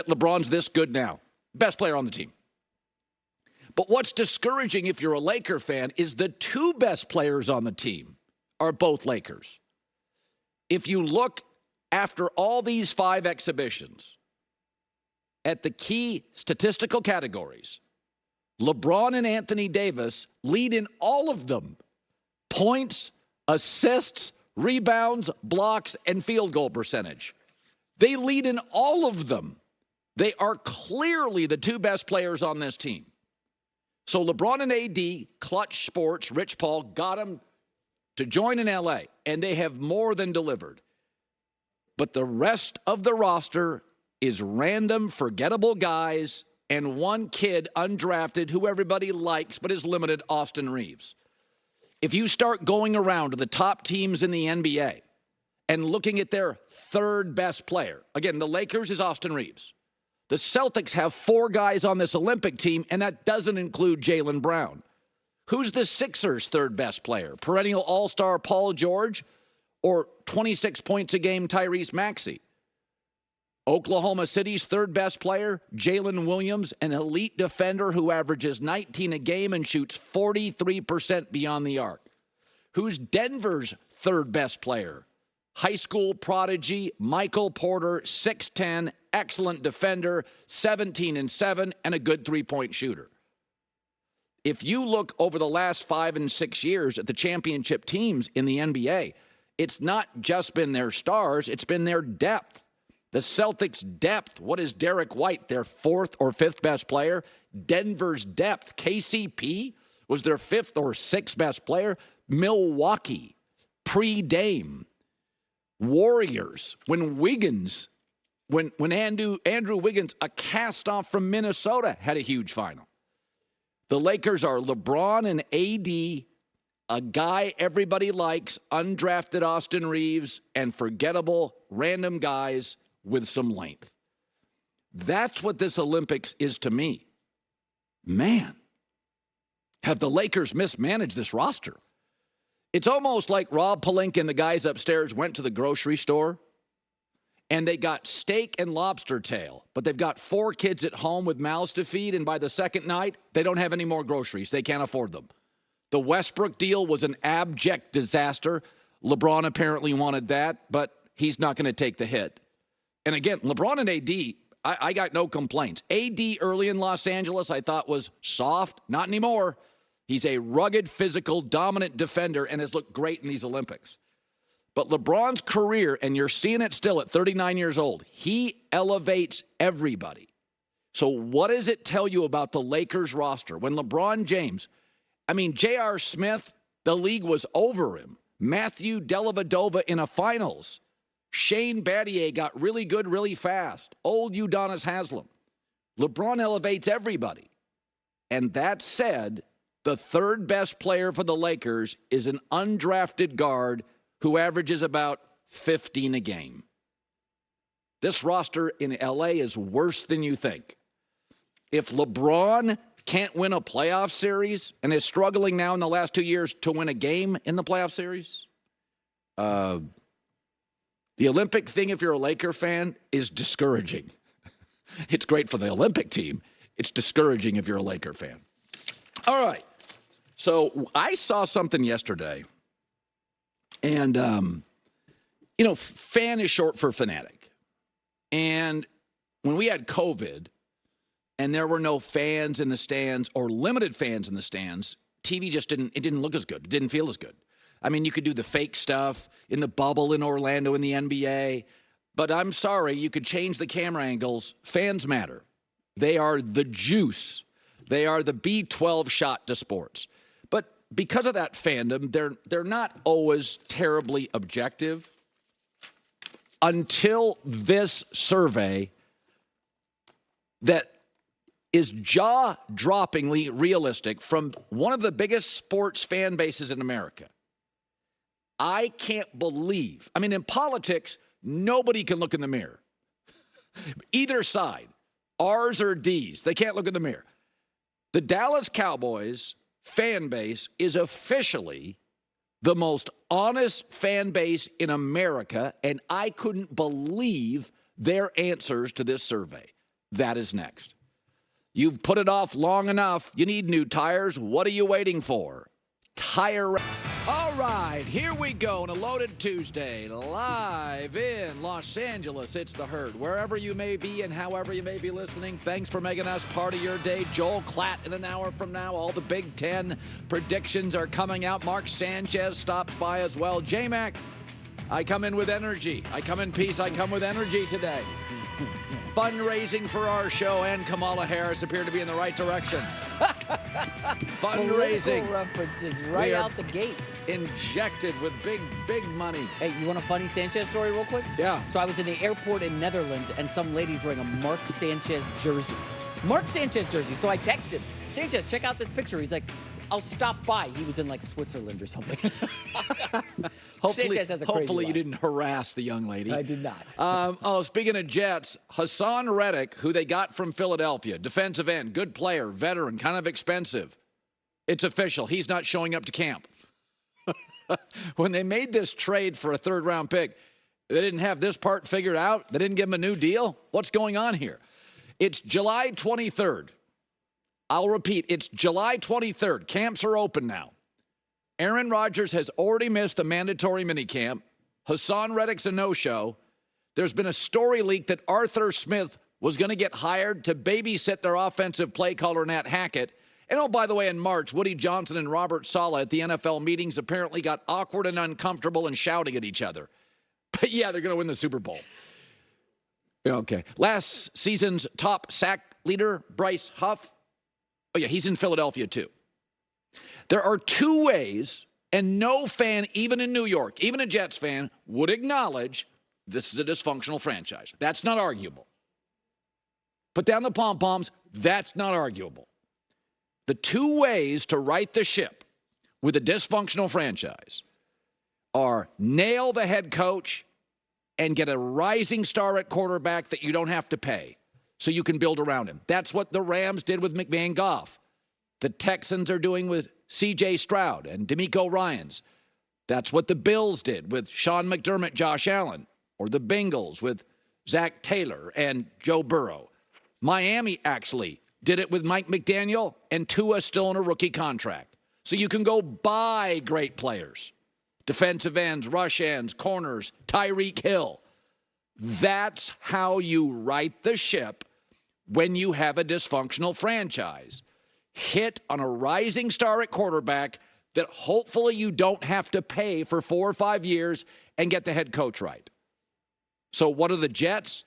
LeBron's this good now. Best player on the team. But what's discouraging if you're a Laker fan is the two best players on the team are both Lakers. If you look after all these 5 exhibitions at the key statistical categories, LeBron and Anthony Davis lead in all of them. Points, assists, rebounds, blocks, and field goal percentage. They lead in all of them. They are clearly the two best players on this team. So LeBron and AD, Clutch Sports, Rich Paul, got them to join in LA, and they have more than delivered. But the rest of the roster is random, forgettable guys and one kid undrafted who everybody likes but is limited, Austin Reeves. If you start going around to the top teams in the NBA and looking at their third best player, again, the Lakers is Austin Reeves. The Celtics have 4 guys on this Olympic team, and that doesn't include Jaylen Brown. Who's the Sixers' third best player? Perennial all-star Paul George or 26 points a game Tyrese Maxey? Oklahoma City's third best player, Jalen Williams, an elite defender who averages 19 a game and shoots 43% beyond the arc. Who's Denver's third best player? High school prodigy Michael Porter, 6'10", excellent defender, 17-7, and a good three-point shooter. If you look over the last 5 and 6 years at the championship teams in the NBA, it's not just been their stars, it's been their depth. The Celtics' depth, what is Derek White, their 4th or 5th best player? Denver's depth, KCP was their 5th or 6th best player. Milwaukee, pre-Dame. Warriors, when Andrew Wiggins, a cast-off from Minnesota, had a huge final. The Lakers are LeBron and AD, a guy everybody likes, undrafted Austin Reeves, and forgettable random guys with some length. That's what this Olympics is to me. Man, have the Lakers mismanaged this roster. It's almost like Rob Pelinka and the guys upstairs went to the grocery store and they got steak and lobster tail, but they've got 4 kids at home with mouths to feed, and by the second night, they don't have any more groceries. They can't afford them. The Westbrook deal was an abject disaster. LeBron apparently wanted that, but he's not going to take the hit. And again, LeBron and AD, I got no complaints. AD early in Los Angeles I thought was soft. Not anymore. He's a rugged, physical, dominant defender and has looked great in these Olympics. But LeBron's career, and you're seeing it still at 39 years old, he elevates everybody. So what does it tell you about the Lakers roster? When LeBron James, J.R. Smith, the league was over him. Matthew Dellavedova in a finals. Shane Battier got really good really fast. Old Udonis Haslem. LeBron elevates everybody. And that said, the third best player for the Lakers is an undrafted guard who averages about 15 a game. This roster in LA is worse than you think. If LeBron can't win a playoff series and is struggling now in the last 2 years to win a game in the playoff series, the Olympic thing, if you're a Laker fan, is discouraging. It's great for the Olympic team. It's discouraging if you're a Laker fan. All right. So I saw something yesterday, and, fan is short for fanatic. And when we had COVID and there were no fans in the stands or limited fans in the stands, TV just didn't look as good. It didn't feel as good. You could do the fake stuff in the bubble in Orlando in the NBA, but I'm sorry, you could change the camera angles. Fans matter. They are the juice. They are the B12 shot to sports. But because of that fandom, they're not always terribly objective until this survey that is jaw-droppingly realistic from one of the biggest sports fan bases in America. I can't believe, in politics, nobody can look in the mirror. Either side, R's or D's, they can't look in the mirror. The Dallas Cowboys fan base is officially the most honest fan base in America, and I couldn't believe their answers to this survey. That is next. You've put it off long enough. You need new tires. What are you waiting for? Tire. All right, here we go on a loaded Tuesday, live in Los Angeles. It's The Herd. Wherever you may be and however you may be listening, thanks for making us part of your day. Joel Klatt in an hour from now. All the Big Ten predictions are coming out. Mark Sanchez stops by as well. J-Mac, I come in with energy. I come in peace. I come with energy today. Fundraising for our show and Kamala Harris appear to be in the right direction. Fundraising. Political references right out the gate. Injected with big money. Hey, you want a funny Sanchez story real quick? Yeah. So I was in the airport in Netherlands, and some lady's wearing a Mark Sanchez jersey. Mark Sanchez jersey. So I texted him, Sanchez, check out this picture. He's like, I'll stop by. He was in, like, Switzerland or something. Sanchez has a crazy hopefully you life. didn't harass the young lady. I did not. Speaking of Jets, Hassan Reddick, who they got from Philadelphia, defensive end, good player, veteran, kind of expensive. It's official. He's not showing up to camp. When they made this trade for a third-round pick, they didn't have this part figured out? They didn't give him a new deal? What's going on here? It's July 23rd. I'll repeat, it's July 23rd. Camps are open now. Aaron Rodgers has already missed a mandatory minicamp. Hassan Reddick's a no-show. There's been a story leak that Arthur Smith was going to get hired to babysit their offensive play caller, Nat Hackett. And, oh, by the way, in March, Woody Johnson and Robert Saleh at the NFL meetings apparently got awkward and uncomfortable and shouting at each other. But, yeah, they're going to win the Super Bowl. Okay. Last season's top sack leader, Bryce Huff. Oh, yeah, he's in Philadelphia, too. There are two ways, and no fan, even in New York, even a Jets fan, would acknowledge this is a dysfunctional franchise. That's not arguable. Put down the pom-poms. That's not arguable. The two ways to right the ship with a dysfunctional franchise are nail the head coach and get a rising star at quarterback that you don't have to pay so you can build around him. That's what the Rams did with McVay Goff. The Texans are doing with C.J. Stroud and DeMeco Ryans. That's what the Bills did with Sean McDermott, Josh Allen, or the Bengals with Zach Taylor and Joe Burrow. Miami actually did it with Mike McDaniel and Tua still on a rookie contract. So you can go buy great players. Defensive ends, rush ends, corners, Tyreek Hill. That's how you right the ship when you have a dysfunctional franchise. Hit on a rising star at quarterback that hopefully you don't have to pay for 4 or 5 years and get the head coach right. So what are the Jets?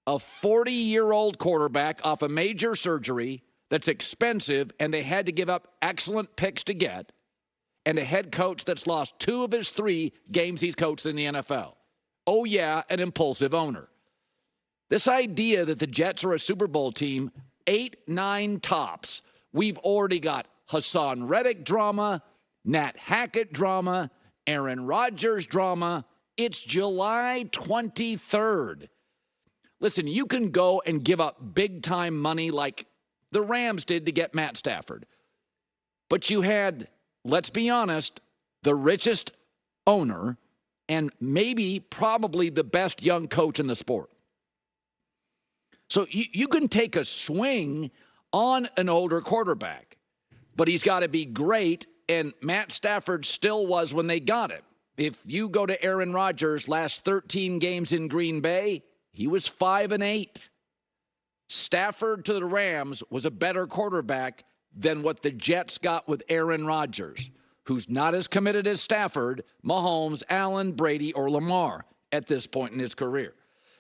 A 40-year-old quarterback off a major surgery that's expensive and they had to give up excellent picks to get, and a head coach that's lost 2 of his 3 games he's coached in the NFL. Oh, yeah, an impulsive owner. This idea that the Jets are a Super Bowl team, 8, 9 tops, we've already got Hassan Reddick drama, Nat Hackett drama, Aaron Rodgers drama. It's July 23rd. Listen, you can go and give up big-time money like the Rams did to get Matt Stafford. But you had, let's be honest, the richest owner and maybe probably the best young coach in the sport. So you can take a swing on an older quarterback, but he's got to be great, and Matt Stafford still was when they got him. If you go to Aaron Rodgers' last 13 games in Green Bay, he was 5-8. Stafford to the Rams was a better quarterback than what the Jets got with Aaron Rodgers, who's not as committed as Stafford, Mahomes, Allen, Brady, or Lamar at this point in his career.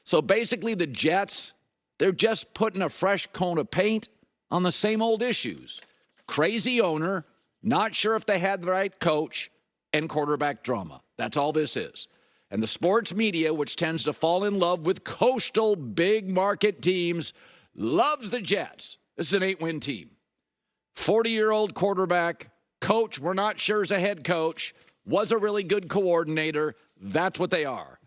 So basically the Jets, they're just putting a fresh coat of paint on the same old issues. Crazy owner, not sure if they had the right coach, and quarterback drama. That's all this is. And the sports media, which tends to fall in love with coastal big market teams, loves the Jets. This is an 8-win team. 40-year-old quarterback, coach, we're not sure is a head coach, was a really good coordinator. That's what they are.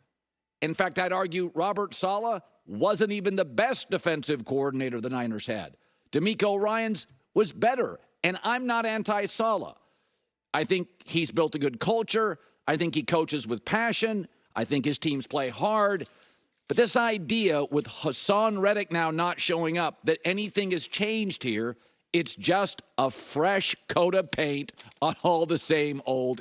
In fact, I'd argue Robert Saleh wasn't even the best defensive coordinator the Niners had. DeMeco Ryans was better, and I'm not anti-Saleh. I think he's built a good culture. I think he coaches with passion. I think his teams play hard. But this idea with Hassan Reddick now not showing up, that anything has changed here, it's just a fresh coat of paint on all the same old